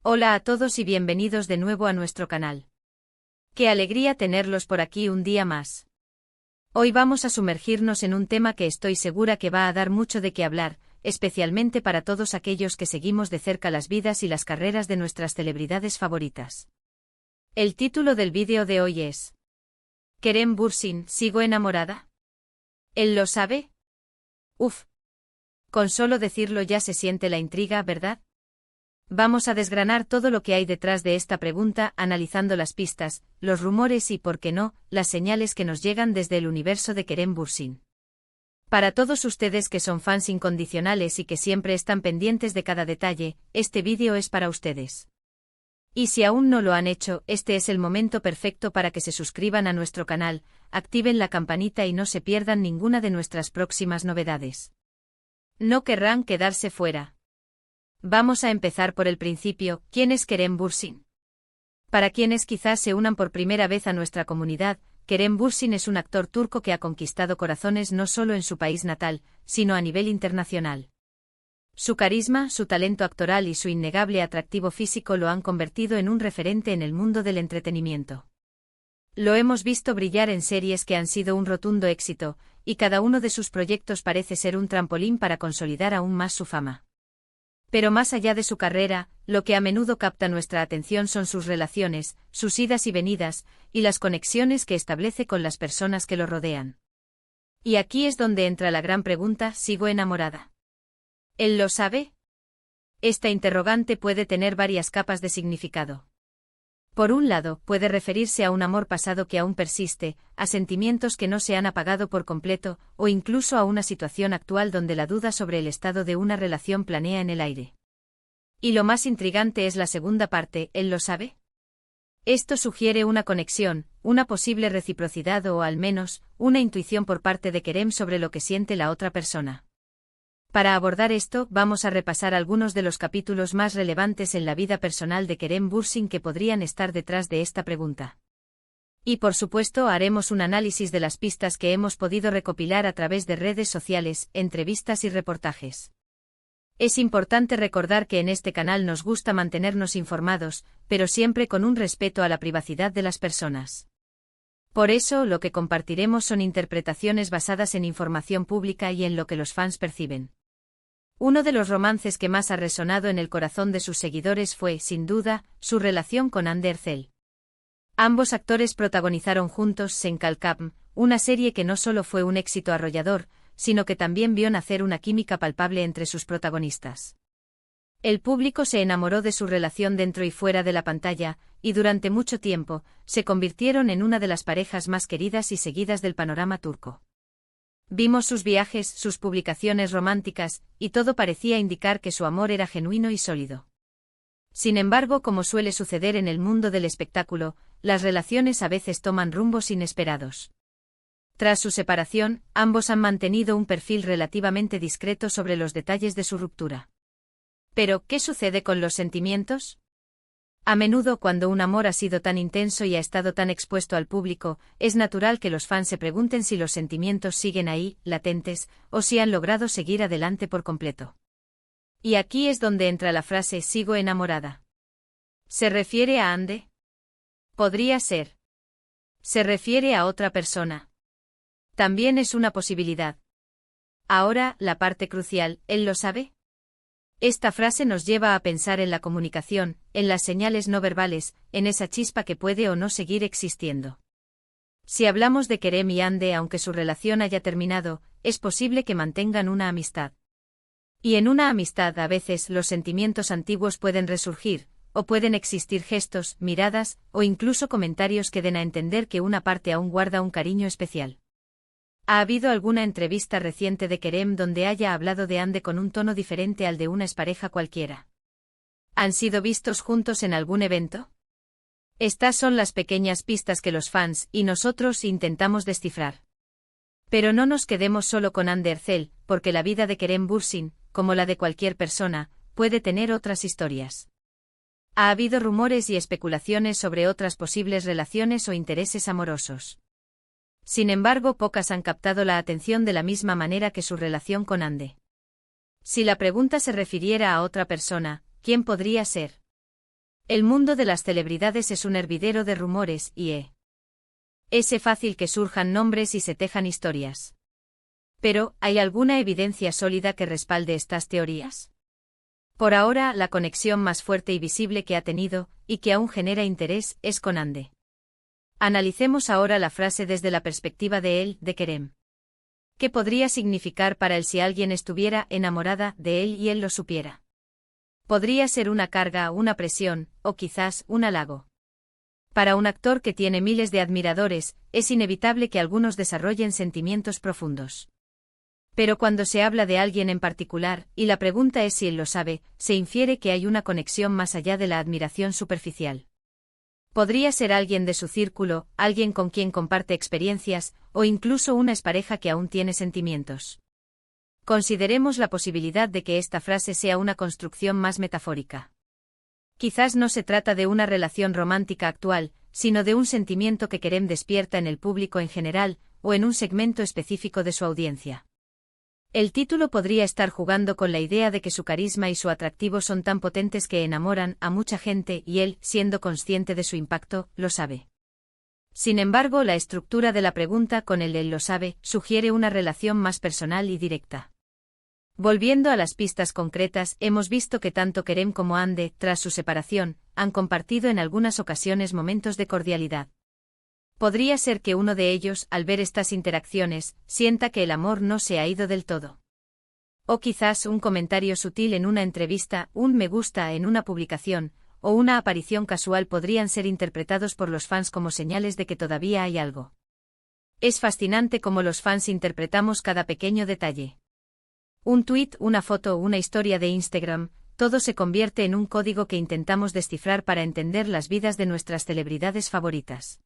Hola a todos y bienvenidos de nuevo a nuestro canal. Qué alegría tenerlos por aquí un día más. Hoy vamos a sumergirnos en un tema que estoy segura que va a dar mucho de qué hablar, especialmente para todos aquellos que seguimos de cerca las vidas y las carreras de nuestras celebridades favoritas. El título del vídeo de hoy es Kerem Bürsin, ¿sigo enamorada? ¿Él lo sabe? Uf. Con solo decirlo ya se siente la intriga, ¿verdad? Vamos a desgranar todo lo que hay detrás de esta pregunta, analizando las pistas, los rumores y, por qué no, las señales que nos llegan desde el universo de Kerem Bürsin. Para todos ustedes que son fans incondicionales y que siempre están pendientes de cada detalle, este vídeo es para ustedes. Y si aún no lo han hecho, este es el momento perfecto para que se suscriban a nuestro canal, activen la campanita y no se pierdan ninguna de nuestras próximas novedades. No querrán quedarse fuera. Vamos a empezar por el principio. ¿Quién es Kerem Bürsin? Para quienes quizás se unan por primera vez a nuestra comunidad, Kerem Bürsin es un actor turco que ha conquistado corazones no solo en su país natal, sino a nivel internacional. Su carisma, su talento actoral y su innegable atractivo físico lo han convertido en un referente en el mundo del entretenimiento. Lo hemos visto brillar en series que han sido un rotundo éxito, y cada uno de sus proyectos parece ser un trampolín para consolidar aún más su fama. Pero más allá de su carrera, lo que a menudo capta nuestra atención son sus relaciones, sus idas y venidas, y las conexiones que establece con las personas que lo rodean. Y aquí es donde entra la gran pregunta: ¿sigo enamorada? ¿Él lo sabe? Esta interrogante puede tener varias capas de significado. Por un lado, puede referirse a un amor pasado que aún persiste, a sentimientos que no se han apagado por completo, o incluso a una situación actual donde la duda sobre el estado de una relación planea en el aire. Y lo más intrigante es la segunda parte: ¿él lo sabe? Esto sugiere una conexión, una posible reciprocidad o, al menos, una intuición por parte de Kerem sobre lo que siente la otra persona. Para abordar esto, vamos a repasar algunos de los capítulos más relevantes en la vida personal de Kerem Bürsin que podrían estar detrás de esta pregunta. Y por supuesto haremos un análisis de las pistas que hemos podido recopilar a través de redes sociales, entrevistas y reportajes. Es importante recordar que en este canal nos gusta mantenernos informados, pero siempre con un respeto a la privacidad de las personas. Por eso, lo que compartiremos son interpretaciones basadas en información pública y en lo que los fans perciben. Uno de los romances que más ha resonado en el corazón de sus seguidores fue, sin duda, su relación con Hande Erçel. Ambos actores protagonizaron juntos Senkalkam, una serie que no solo fue un éxito arrollador, sino que también vio nacer una química palpable entre sus protagonistas. El público se enamoró de su relación dentro y fuera de la pantalla, y durante mucho tiempo, se convirtieron en una de las parejas más queridas y seguidas del panorama turco. Vimos sus viajes, sus publicaciones románticas, y todo parecía indicar que su amor era genuino y sólido. Sin embargo, como suele suceder en el mundo del espectáculo, las relaciones a veces toman rumbos inesperados. Tras su separación, ambos han mantenido un perfil relativamente discreto sobre los detalles de su ruptura. Pero, ¿qué sucede con los sentimientos? A menudo, cuando un amor ha sido tan intenso y ha estado tan expuesto al público, es natural que los fans se pregunten si los sentimientos siguen ahí, latentes, o si han logrado seguir adelante por completo. Y aquí es donde entra la frase «sigo enamorada». ¿Se refiere a Hande? Podría ser. ¿Se refiere a otra persona? También es una posibilidad. Ahora, la parte crucial: ¿él lo sabe? Esta frase nos lleva a pensar en la comunicación, en las señales no verbales, en esa chispa que puede o no seguir existiendo. Si hablamos de Kerem y Hande, aunque su relación haya terminado, es posible que mantengan una amistad. Y en una amistad a veces los sentimientos antiguos pueden resurgir, o pueden existir gestos, miradas, o incluso comentarios que den a entender que una parte aún guarda un cariño especial. ¿Ha habido alguna entrevista reciente de Kerem donde haya hablado de Hande con un tono diferente al de una expareja cualquiera? ¿Han sido vistos juntos en algún evento? Estas son las pequeñas pistas que los fans y nosotros intentamos descifrar. Pero no nos quedemos solo con Hande Erçel, porque la vida de Kerem Bürsin, como la de cualquier persona, puede tener otras historias. Ha habido rumores y especulaciones sobre otras posibles relaciones o intereses amorosos. Sin embargo, pocas han captado la atención de la misma manera que su relación con Hande. Si la pregunta se refiriera a otra persona, ¿quién podría ser? El mundo de las celebridades es un hervidero de rumores y es fácil que surjan nombres y se tejan historias. Pero, ¿hay alguna evidencia sólida que respalde estas teorías? Por ahora, la conexión más fuerte y visible que ha tenido, y que aún genera interés, es con Ande. Analicemos ahora la frase desde la perspectiva de él, de Kerem. ¿Qué podría significar para él si alguien estuviera enamorada de él y él lo supiera? Podría ser una carga, una presión, o quizás un halago. Para un actor que tiene miles de admiradores, es inevitable que algunos desarrollen sentimientos profundos. Pero cuando se habla de alguien en particular, y la pregunta es si él lo sabe, se infiere que hay una conexión más allá de la admiración superficial. Podría ser alguien de su círculo, alguien con quien comparte experiencias, o incluso una expareja que aún tiene sentimientos. Consideremos la posibilidad de que esta frase sea una construcción más metafórica. Quizás no se trata de una relación romántica actual, sino de un sentimiento que Kerem despierta en el público en general, o en un segmento específico de su audiencia. El título podría estar jugando con la idea de que su carisma y su atractivo son tan potentes que enamoran a mucha gente y él, siendo consciente de su impacto, lo sabe. Sin embargo, la estructura de la pregunta con el él lo sabe sugiere una relación más personal y directa. Volviendo a las pistas concretas, hemos visto que tanto Kerem como Ande, tras su separación, han compartido en algunas ocasiones momentos de cordialidad. Podría ser que uno de ellos, al ver estas interacciones, sienta que el amor no se ha ido del todo. O quizás un comentario sutil en una entrevista, un me gusta en una publicación, o una aparición casual podrían ser interpretados por los fans como señales de que todavía hay algo. Es fascinante cómo los fans interpretamos cada pequeño detalle. Un tuit, una foto o una historia de Instagram, todo se convierte en un código que intentamos descifrar para entender las vidas de nuestras celebridades favoritas.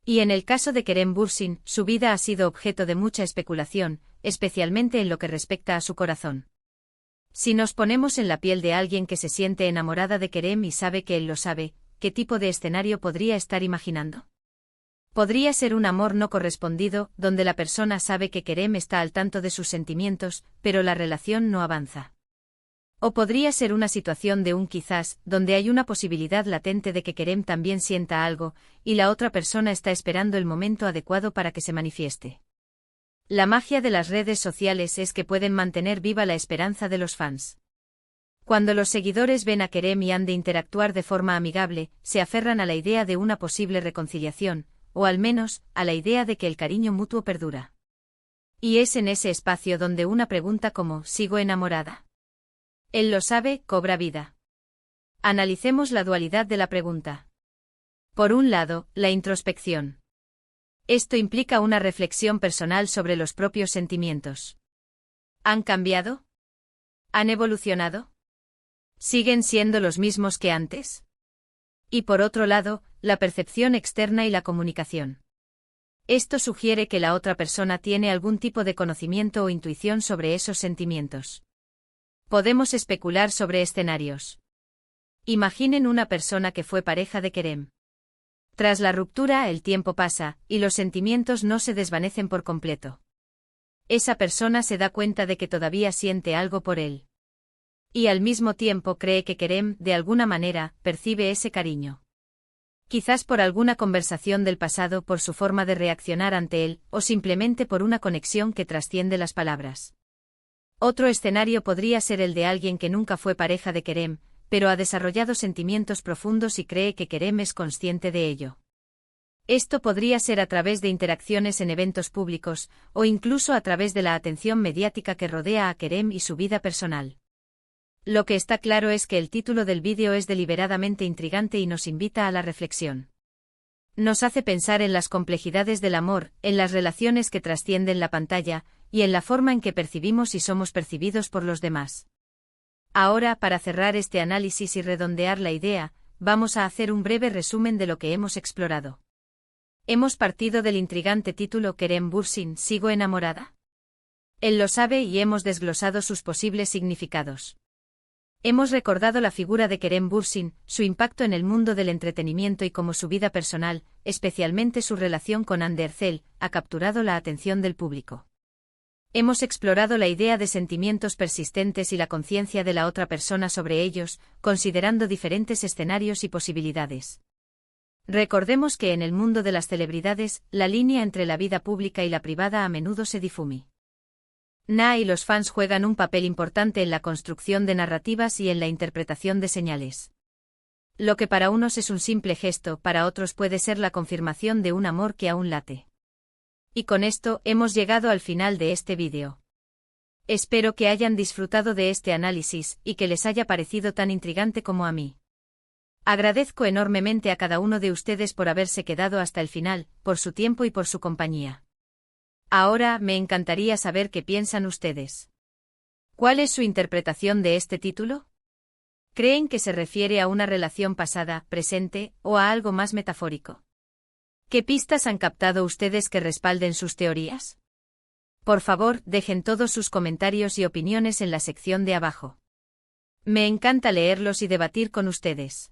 Y en el caso de Kerem Bürsin, su vida ha sido objeto de mucha especulación, especialmente en lo que respecta a su corazón. Si nos ponemos en la piel de alguien que se siente enamorada de Kerem y sabe que él lo sabe, ¿qué tipo de escenario podría estar imaginando? Podría ser un amor no correspondido, donde la persona sabe que Kerem está al tanto de sus sentimientos, pero la relación no avanza. O podría ser una situación de un quizás, donde hay una posibilidad latente de que Kerem también sienta algo, y la otra persona está esperando el momento adecuado para que se manifieste. La magia de las redes sociales es que pueden mantener viva la esperanza de los fans. Cuando los seguidores ven a Kerem y Ande interactuar de forma amigable, se aferran a la idea de una posible reconciliación, o al menos, a la idea de que el cariño mutuo perdura. Y es en ese espacio donde una pregunta como ¿sigo enamorada? Él lo sabe, cobra vida. Analicemos la dualidad de la pregunta. Por un lado, la introspección. Esto implica una reflexión personal sobre los propios sentimientos. ¿Han cambiado? ¿Han evolucionado? ¿Siguen siendo los mismos que antes? Y por otro lado, la percepción externa y la comunicación. Esto sugiere que la otra persona tiene algún tipo de conocimiento o intuición sobre esos sentimientos. Podemos especular sobre escenarios. Imaginen una persona que fue pareja de Kerem. Tras la ruptura, el tiempo pasa, y los sentimientos no se desvanecen por completo. Esa persona se da cuenta de que todavía siente algo por él. Y al mismo tiempo cree que Kerem, de alguna manera, percibe ese cariño. Quizás por alguna conversación del pasado, por su forma de reaccionar ante él, o simplemente por una conexión que trasciende las palabras. Otro escenario podría ser el de alguien que nunca fue pareja de Kerem, pero ha desarrollado sentimientos profundos y cree que Kerem es consciente de ello. Esto podría ser a través de interacciones en eventos públicos, o incluso a través de la atención mediática que rodea a Kerem y su vida personal. Lo que está claro es que el título del vídeo es deliberadamente intrigante y nos invita a la reflexión. Nos hace pensar en las complejidades del amor, en las relaciones que trascienden la pantalla, y en la forma en que percibimos y somos percibidos por los demás. Ahora, para cerrar este análisis y redondear la idea, vamos a hacer un breve resumen de lo que hemos explorado. Hemos partido del intrigante título Kerem Bürsin, ¿sigo enamorada? Él lo sabe y hemos desglosado sus posibles significados. Hemos recordado la figura de Kerem Bürsin, su impacto en el mundo del entretenimiento y cómo su vida personal, especialmente su relación con Ande Erçel, ha capturado la atención del público. Hemos explorado la idea de sentimientos persistentes y la conciencia de la otra persona sobre ellos, considerando diferentes escenarios y posibilidades. Recordemos que en el mundo de las celebridades, la línea entre la vida pública y la privada a menudo se difumina. Na y los fans juegan un papel importante en la construcción de narrativas y en la interpretación de señales. Lo que para unos es un simple gesto, para otros puede ser la confirmación de un amor que aún late. Y con esto hemos llegado al final de este vídeo. Espero que hayan disfrutado de este análisis y que les haya parecido tan intrigante como a mí. Agradezco enormemente a cada uno de ustedes por haberse quedado hasta el final, por su tiempo y por su compañía. Ahora me encantaría saber qué piensan ustedes. ¿Cuál es su interpretación de este título? ¿Creen que se refiere a una relación pasada, presente, o a algo más metafórico? ¿Qué pistas han captado ustedes que respalden sus teorías? Por favor, dejen todos sus comentarios y opiniones en la sección de abajo. Me encanta leerlos y debatir con ustedes.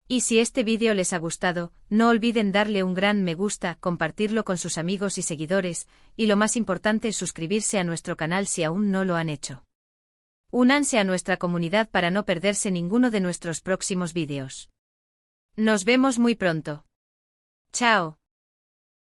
Y si este vídeo les ha gustado, no olviden darle un gran me gusta, compartirlo con sus amigos y seguidores, y lo más importante es suscribirse a nuestro canal si aún no lo han hecho. Únanse a nuestra comunidad para no perderse ninguno de nuestros próximos vídeos. Nos vemos muy pronto. Chao.